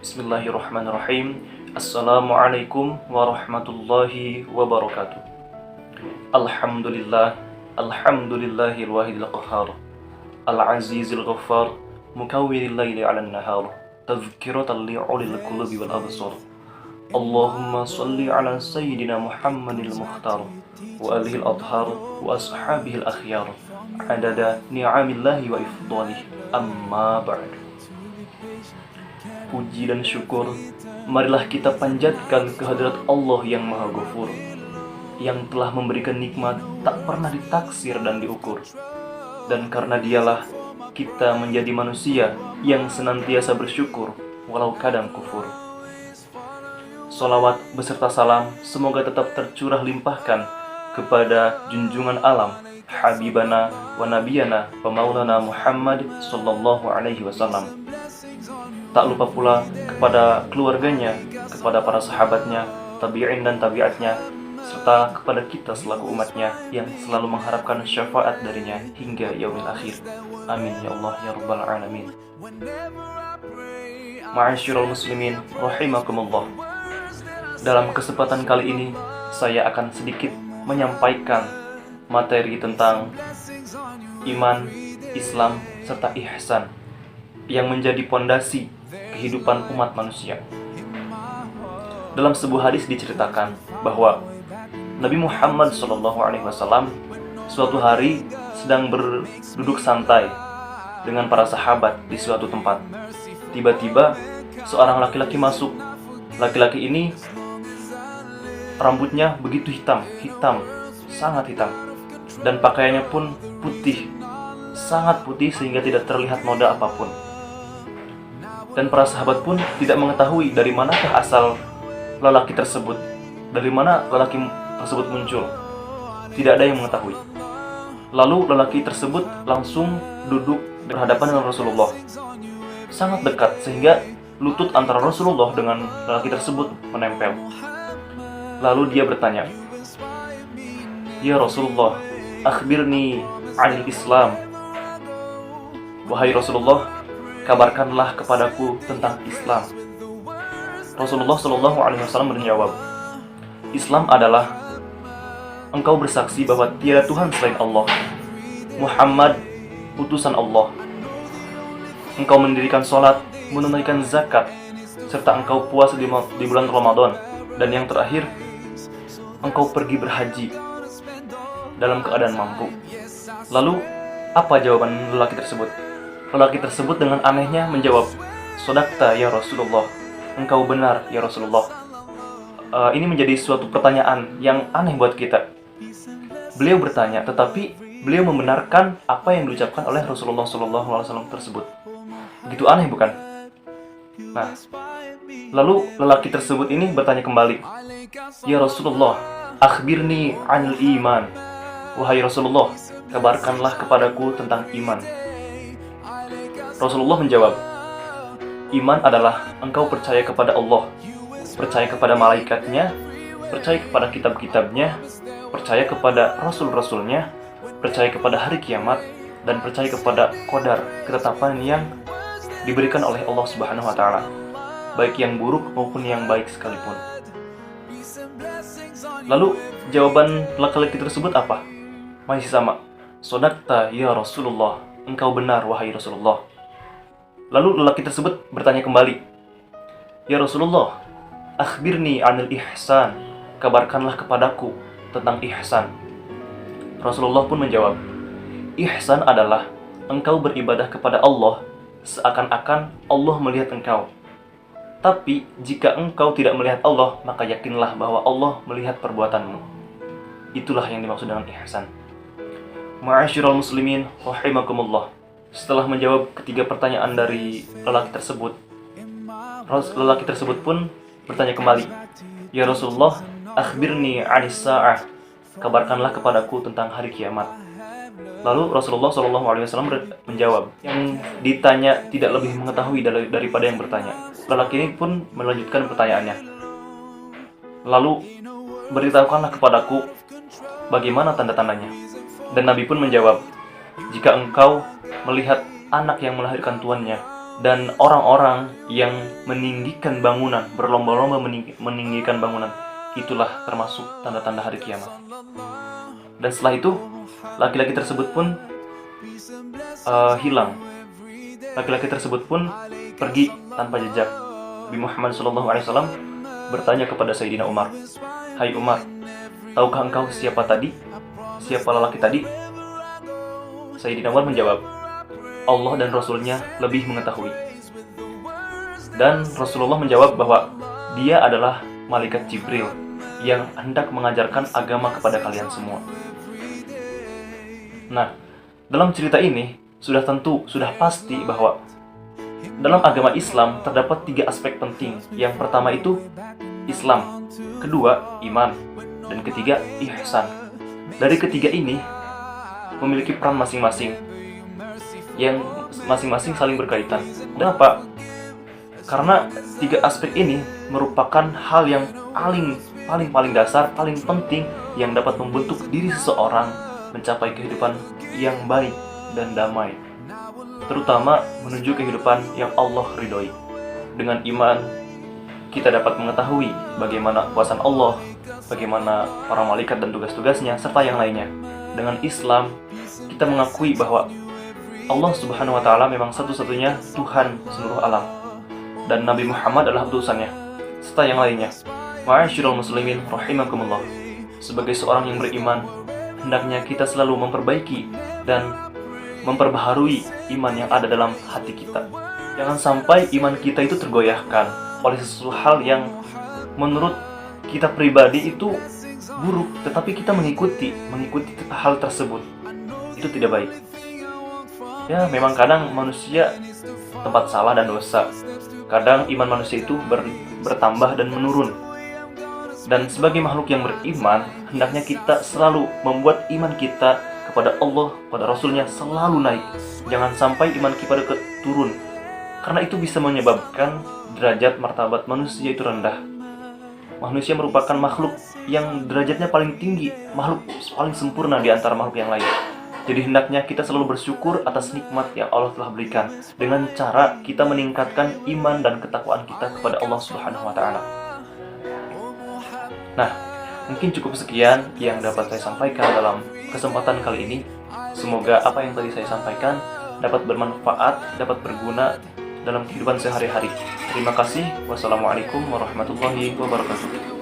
Bismillahirrahmanirrahim. Assalamualaikum warahmatullahi wabarakatuh. Alhamdulillah, alhamdulillahil wahidil qahhar, al-azizil ghaffar, mukawwiril laili 'alan nahar, tadhkiratan li'ulil qulubi wal absar. Allahumma shalli 'ala sayyidina Muhammadil mukhtar wa alihil adhar wa ashabihil akhyar, adada ni'amillahi wa ifdalihi, amma ba'du. Puji dan syukur, marilah kita panjatkan kehadirat Allah yang Maha Ghafur, yang telah memberikan nikmat tak pernah ditaksir dan diukur. Dan karena dialah kita menjadi manusia yang senantiasa bersyukur walau kadang kufur. Sholawat beserta salam semoga tetap tercurah limpahkan kepada junjungan alam, Habibana wa Nabiyana wa Maulana Muhammad sallallahu alaihi wasallam. Tak lupa pula kepada keluarganya, kepada para sahabatnya, tabi'in dan tabi'atnya, serta kepada kita selaku umatnya yang selalu mengharapkan syafaat darinya hingga yaumil akhir. Amin ya Allah ya Rabbal Alamin. Ma'asyiral muslimin rahimakumullah. Dalam kesempatan kali ini saya akan sedikit menyampaikan materi tentang iman, Islam, serta ihsan yang menjadi pondasi kehidupan umat manusia. Dalam sebuah hadis diceritakan bahwa Nabi Muhammad SAW suatu hari sedang berduduk santai dengan para sahabat di suatu tempat. Tiba-tiba seorang laki-laki masuk. Laki-laki ini rambutnya begitu hitam, sangat hitam, dan pakaiannya pun putih, sangat putih sehingga tidak terlihat noda apapun. Dan para sahabat pun tidak mengetahui dari manakah asal lelaki tersebut, dari mana lelaki tersebut muncul. Tidak ada yang mengetahui. Lalu lelaki tersebut langsung duduk berhadapan dengan Rasulullah, sangat dekat sehingga lutut antara Rasulullah dengan lelaki tersebut menempel. Lalu dia bertanya, "Ya Rasulullah, akhbirni 'anil Islam." Wahai Rasulullah, kabarkanlah kepadaku tentang Islam. Rasulullah SAW menjawab, Islam adalah engkau bersaksi bahwa tiada Tuhan selain Allah, Muhammad utusan Allah, engkau mendirikan sholat, menunaikan zakat, serta engkau puasa di bulan Ramadan, dan yang terakhir, engkau pergi berhaji dalam keadaan mampu. Lalu, apa jawaban lelaki tersebut? Lelaki tersebut dengan anehnya menjawab, "Sodakta ya Rasulullah, engkau benar ya Rasulullah." Ini menjadi suatu pertanyaan yang aneh buat kita. Beliau bertanya, tetapi beliau membenarkan apa yang diucapkan oleh Rasulullah SAW tersebut. Begitu aneh bukan? Nah, lalu lelaki tersebut ini bertanya kembali, "Ya Rasulullah, akhbirni 'anil iman." Wahai Rasulullah, kabarkanlah kepadaku tentang iman. Rasulullah menjawab, iman adalah engkau percaya kepada Allah, percaya kepada malaikatnya, percaya kepada kitab-kitabnya, percaya kepada rasul-rasulnya, percaya kepada hari kiamat, dan percaya kepada qadar, ketetapan yang diberikan oleh Allah Subhanahu wa Ta'ala, baik yang buruk maupun yang baik sekalipun. Lalu jawaban laki-laki tersebut apa? Masih sama, "Sodakta ya Rasulullah, engkau benar wahai Rasulullah." Lalu lelaki tersebut bertanya kembali, "Ya Rasulullah, akhbirni 'anil ihsan." Kabarkanlah kepadaku tentang ihsan. Rasulullah pun menjawab, ihsan adalah engkau beribadah kepada Allah seakan-akan Allah melihat engkau. Tapi jika engkau tidak melihat Allah, maka yakinlah bahwa Allah melihat perbuatanmu. Itulah yang dimaksud dengan ihsan. Ma'asyiral muslimin rahimakumullah. Setelah menjawab ketiga pertanyaan dari lelaki tersebut pun bertanya kembali, "Ya Rasulullah, akhbirni 'anis sa'ah." Kabarkanlah kepadaku tentang hari kiamat. Lalu Rasulullah SAW menjawab, yang ditanya tidak lebih mengetahui daripada yang bertanya. Lelaki ini pun melanjutkan pertanyaannya. Lalu, beritahukanlah kepadaku bagaimana tanda-tandanya. Dan Nabi pun menjawab, jika engkau melihat anak yang melahirkan tuannya, dan orang-orang yang meninggikan bangunan, berlomba-lomba meninggikan bangunan, itulah termasuk tanda-tanda hari kiamat. Dan setelah itu laki-laki tersebut pun hilang. Laki-laki tersebut pun pergi tanpa jejak. Nabi Muhammad SAW bertanya kepada Sayyidina Umar, "Hai Umar, tahukah engkau siapa tadi? Siapa lelaki tadi?" Sayyidina Umar menjawab, "Allah dan Rasulnya lebih mengetahui." Dan Rasulullah menjawab bahwa dia adalah malaikat Jibril yang hendak mengajarkan agama kepada kalian semua. Nah, dalam cerita ini sudah pasti bahwa dalam agama Islam terdapat 3 aspek penting. Yang pertama itu Islam, kedua iman, dan ketiga ihsan. Dari ketiga ini memiliki peran masing-masing yang masing-masing saling berkaitan. Kenapa? Karena 3 aspek ini merupakan hal yang paling dasar, paling penting yang dapat membentuk diri seseorang mencapai kehidupan yang baik dan damai, terutama menuju kehidupan yang Allah ridhoi. Dengan iman, kita dapat mengetahui bagaimana kuasa Allah, bagaimana para malaikat dan tugas-tugasnya, serta yang lainnya. Dengan Islam, kita mengakui bahwa Allah Subhanahu wa Ta'ala memang satu-satunya Tuhan seluruh alam, dan Nabi Muhammad adalah utusannya, serta yang lainnya. Ma'asyiral muslimin rahimakumullah. Sebagai seorang yang beriman, hendaknya kita selalu memperbaiki dan memperbaharui iman yang ada dalam hati kita. Jangan sampai iman kita itu tergoyahkan oleh sesuatu hal yang menurut kita pribadi itu buruk, tetapi kita mengikuti hal tersebut. Itu tidak baik. Ya, memang kadang manusia tempat salah dan dosa. Kadang iman manusia itu bertambah dan menurun. Dan sebagai makhluk yang beriman, hendaknya kita selalu membuat iman kita kepada Allah, pada Rasulnya selalu naik. Jangan sampai iman kita turun, karena itu bisa menyebabkan derajat martabat manusia itu rendah. Manusia merupakan makhluk yang derajatnya paling tinggi, makhluk paling sempurna di antara makhluk yang lain. Jadi hendaknya kita selalu bersyukur atas nikmat yang Allah telah berikan dengan cara kita meningkatkan iman dan ketakwaan kita kepada Allah Subhanahu wa Ta'ala. Nah, mungkin cukup sekian yang dapat saya sampaikan dalam kesempatan kali ini. Semoga apa yang tadi saya sampaikan dapat bermanfaat, dapat berguna dalam kehidupan sehari-hari. Terima kasih. Wassalamualaikum warahmatullahi wabarakatuh.